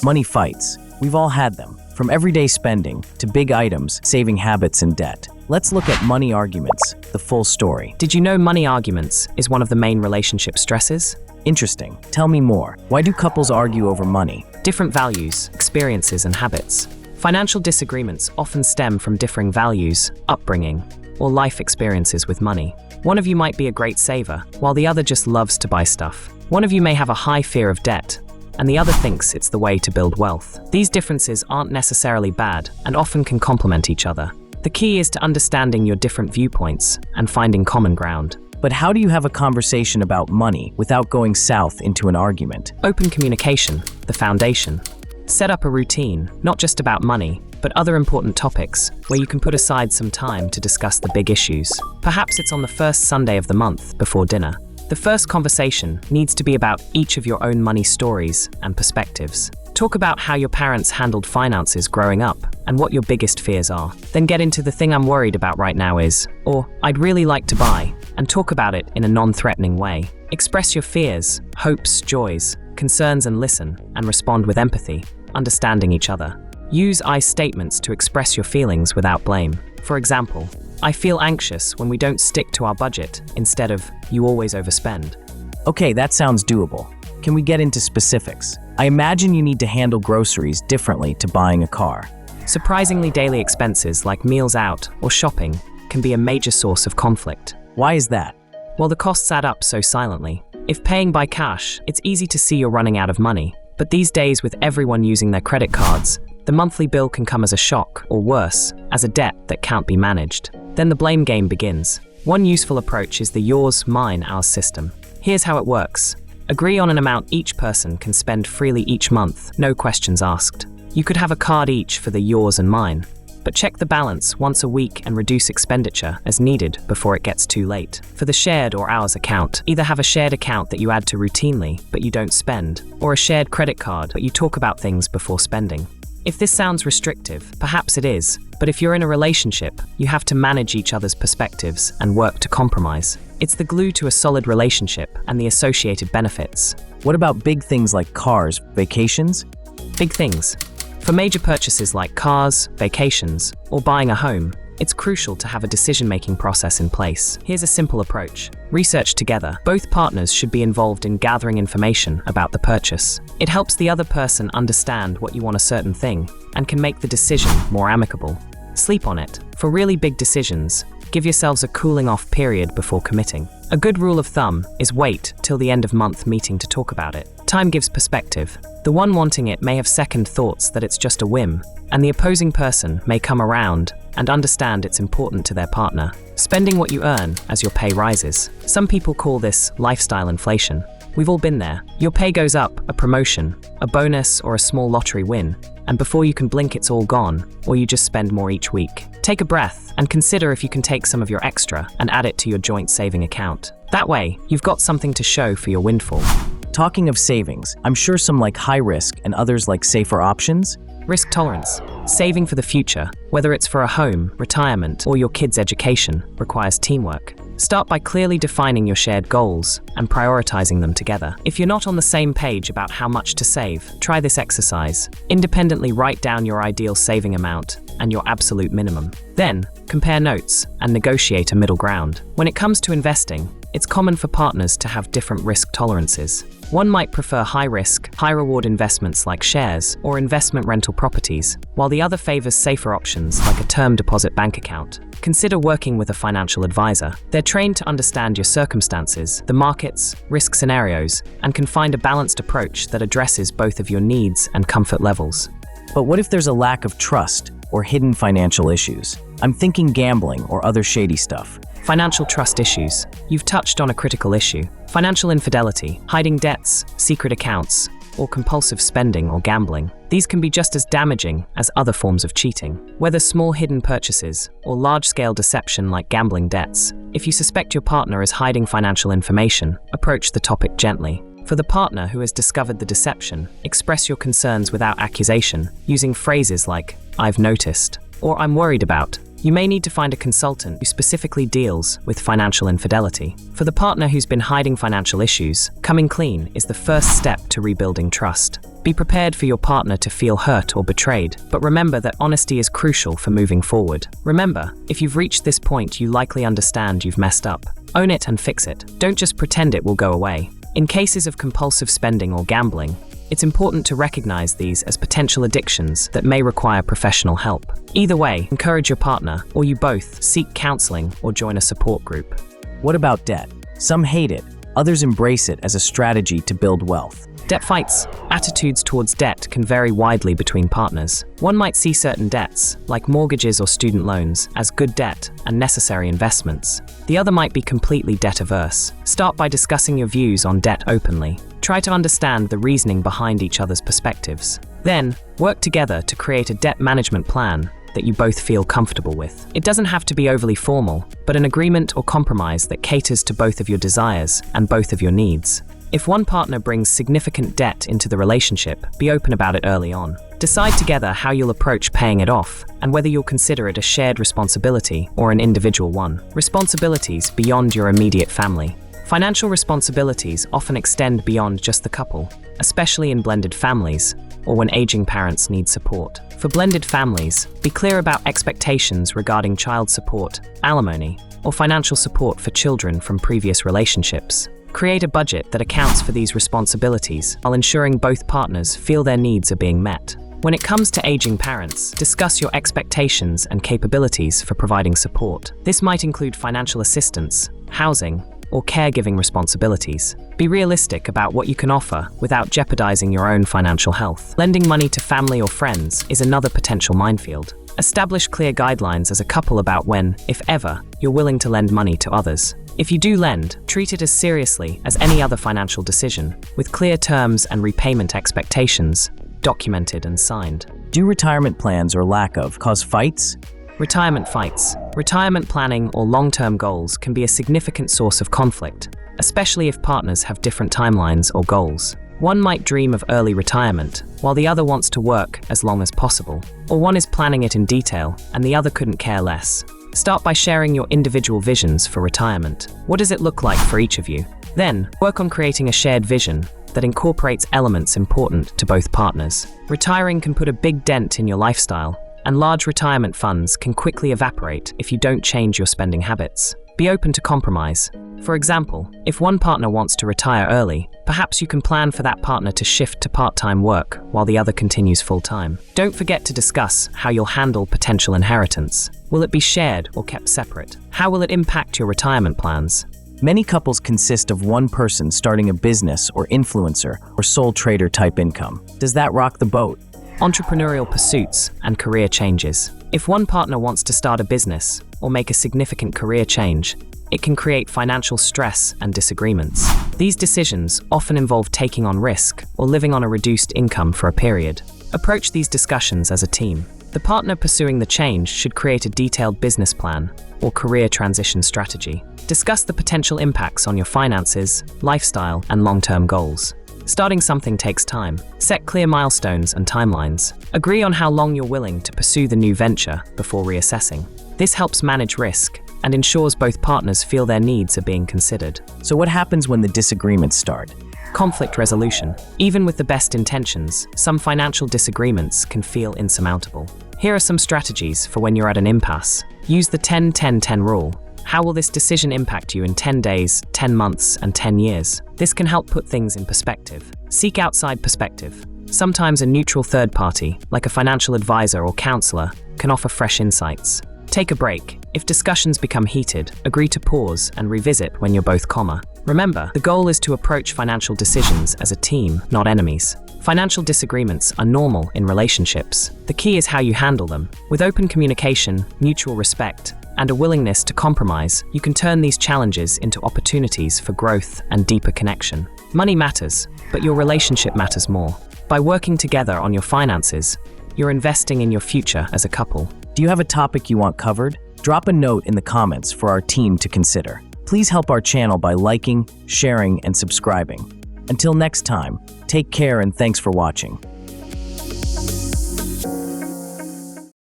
Money fights. We've all had them, from everyday spending to big items, saving habits and debt. Let's look at money arguments, the full story. Did you know money arguments is one of the main relationship stresses? Interesting. Tell me more. Why do couples argue over money? Different values, experiences, and habits. Financial disagreements often stem from differing values, upbringing, or life experiences with money. One of you might be a great saver, while the other just loves to buy stuff. One of you may have a high fear of debt, and the other thinks it's the way to build wealth. These differences aren't necessarily bad and often can complement each other. The key is to understanding your different viewpoints and finding common ground. But how do you have a conversation about money without going south into an argument? Open communication, the foundation. Set up a routine, not just about money, but other important topics, where you can put aside some time to discuss the big issues. Perhaps it's on the first Sunday of the month before dinner. The first conversation needs to be about each of your own money stories and perspectives. Talk about how your parents handled finances growing up and what your biggest fears are. Then get into the thing I'm worried about right now is, or I'd really like to buy, and talk about it in a non-threatening way. Express your fears, hopes, joys, concerns, and listen, and respond with empathy, understanding each other. Use I statements to express your feelings without blame. For example, I feel anxious when we don't stick to our budget instead of you always overspend. Okay, that sounds doable. Can we get into specifics? I imagine you need to handle groceries differently to buying a car. Surprisingly, daily expenses like meals out or shopping can be a major source of conflict. Why is that? Well, the costs add up so silently. If paying by cash, it's easy to see you're running out of money. But these days, with everyone using their credit cards, the monthly bill can come as a shock, or worse, as a debt that can't be managed. Then the blame game begins. One useful approach is the yours, mine, ours system. Here's how it works. Agree on an amount each person can spend freely each month, no questions asked. You could have a card each for the yours and mine, but check the balance once a week and reduce expenditure as needed before it gets too late. For the shared or ours account, either have a shared account that you add to routinely but you don't spend, or a shared credit card but you talk about things before spending. If this sounds restrictive, perhaps it is, but if you're in a relationship, you have to manage each other's perspectives and work to compromise. It's the glue to a solid relationship and the associated benefits. What about big things like cars, vacations? Big things. For major purchases like cars, vacations, or buying a home, it's crucial to have a decision-making process in place. Here's a simple approach. Research together. Both partners should be involved in gathering information about the purchase. It helps the other person understand what you want a certain thing and can make the decision more amicable. Sleep on it. For really big decisions, give yourselves a cooling-off period before committing. A good rule of thumb is wait till the end of month meeting to talk about it. Time gives perspective. The one wanting it may have second thoughts that it's just a whim, and the opposing person may come around and understand it's important to their partner. Spending what you earn as your pay rises. Some people call this lifestyle inflation. We've all been there. Your pay goes up, a promotion, a bonus, or a small lottery win, and before you can blink it's all gone, or you just spend more each week. Take a breath and consider if you can take some of your extra and add it to your joint saving account. That way, you've got something to show for your windfall. Talking of savings, I'm sure some like high risk and others like safer options. Risk tolerance. Saving for the future, whether it's for a home, retirement, or your kids' education, requires teamwork. Start by clearly defining your shared goals and prioritizing them together. If you're not on the same page about how much to save, try this exercise. Independently write down your ideal saving amount and your absolute minimum. Then, compare notes and negotiate a middle ground. When it comes to investing, it's common for partners to have different risk tolerances. One might prefer high-risk, high-reward investments like shares or investment rental properties, while the other favors safer options like a term deposit bank account. Consider working with a financial advisor. They're trained to understand your circumstances, the markets, risk scenarios, and can find a balanced approach that addresses both of your needs and comfort levels. But what if there's a lack of trust or hidden financial issues? I'm thinking gambling or other shady stuff. Financial trust issues. You've touched on a critical issue. Financial infidelity, hiding debts, secret accounts, or compulsive spending or gambling. These can be just as damaging as other forms of cheating. Whether small hidden purchases or large-scale deception like gambling debts, if you suspect your partner is hiding financial information, approach the topic gently. For the partner who has discovered the deception, express your concerns without accusation, using phrases like, "I've noticed," or "I'm worried about." You may need to find a consultant who specifically deals with financial infidelity. For the partner who's been hiding financial issues, coming clean is the first step to rebuilding trust. Be prepared for your partner to feel hurt or betrayed, but remember that honesty is crucial for moving forward. Remember, if you've reached this point, you likely understand you've messed up. Own it and fix it. Don't just pretend it will go away. In cases of compulsive spending or gambling, it's important to recognize these as potential addictions that may require professional help. Either way, encourage your partner, or you both, seek counseling or join a support group. What about debt? Some hate it, others embrace it as a strategy to build wealth. Debt fights. Attitudes towards debt can vary widely between partners. One might see certain debts, like mortgages or student loans, as good debt and necessary investments. The other might be completely debt-averse. Start by discussing your views on debt openly. Try to understand the reasoning behind each other's perspectives. Then, work together to create a debt management plan that you both feel comfortable with. It doesn't have to be overly formal, but an agreement or compromise that caters to both of your desires and both of your needs. If one partner brings significant debt into the relationship, be open about it early on. Decide together how you'll approach paying it off and whether you'll consider it a shared responsibility or an individual one. Responsibilities beyond your immediate family. Financial responsibilities often extend beyond just the couple, especially in blended families or when aging parents need support. For blended families, be clear about expectations regarding child support, alimony, or financial support for children from previous relationships. Create a budget that accounts for these responsibilities while ensuring both partners feel their needs are being met. When it comes to aging parents, discuss your expectations and capabilities for providing support. This might include financial assistance, housing, or caregiving responsibilities. Be realistic about what you can offer without jeopardizing your own financial health. Lending money to family or friends is another potential minefield. Establish clear guidelines as a couple about when, if ever, you're willing to lend money to others. If you do lend, treat it as seriously as any other financial decision, with clear terms and repayment expectations, documented and signed. Do retirement plans or lack of cause fights? Retirement fights. Retirement planning or long-term goals can be a significant source of conflict, especially if partners have different timelines or goals. One might dream of early retirement, while the other wants to work as long as possible. Or one is planning it in detail, and the other couldn't care less. Start by sharing your individual visions for retirement. What does it look like for each of you? Then, work on creating a shared vision that incorporates elements important to both partners. Retiring can put a big dent in your lifestyle, and large retirement funds can quickly evaporate if you don't change your spending habits. Be open to compromise. For example, if one partner wants to retire early, perhaps you can plan for that partner to shift to part-time work while the other continues full-time. Don't forget to discuss how you'll handle potential inheritance. Will it be shared or kept separate? How will it impact your retirement plans? Many couples consist of one person starting a business or influencer or sole trader type income. Does that rock the boat? Entrepreneurial pursuits and career changes. If one partner wants to start a business or make a significant career change, it can create financial stress and disagreements. These decisions often involve taking on risk or living on a reduced income for a period. Approach these discussions as a team. The partner pursuing the change should create a detailed business plan or career transition strategy. Discuss the potential impacts on your finances, lifestyle, and long-term goals. Starting something takes time. Set clear milestones and timelines. Agree on how long you're willing to pursue the new venture before reassessing. This helps manage risk and ensures both partners feel their needs are being considered. So what happens when the disagreements start? Conflict resolution. Even with the best intentions, some financial disagreements can feel insurmountable. Here are some strategies for when you're at an impasse. Use the 10-10-10 rule. How will this decision impact you in 10 days, 10 months, and 10 years? This can help put things in perspective. Seek outside perspective. Sometimes a neutral third party, like a financial advisor or counselor, can offer fresh insights. Take a break. If discussions become heated, agree to pause and revisit when you're both calmer. Remember, the goal is to approach financial decisions as a team, not enemies. Financial disagreements are normal in relationships. The key is how you handle them. With open communication, mutual respect, and a willingness to compromise, you can turn these challenges into opportunities for growth and deeper connection. Money matters, but your relationship matters more. By working together on your finances, you're investing in your future as a couple. Do you have a topic you want covered? Drop a note in the comments for our team to consider. Please help our channel by liking, sharing, and subscribing. Until next time, take care and thanks for watching.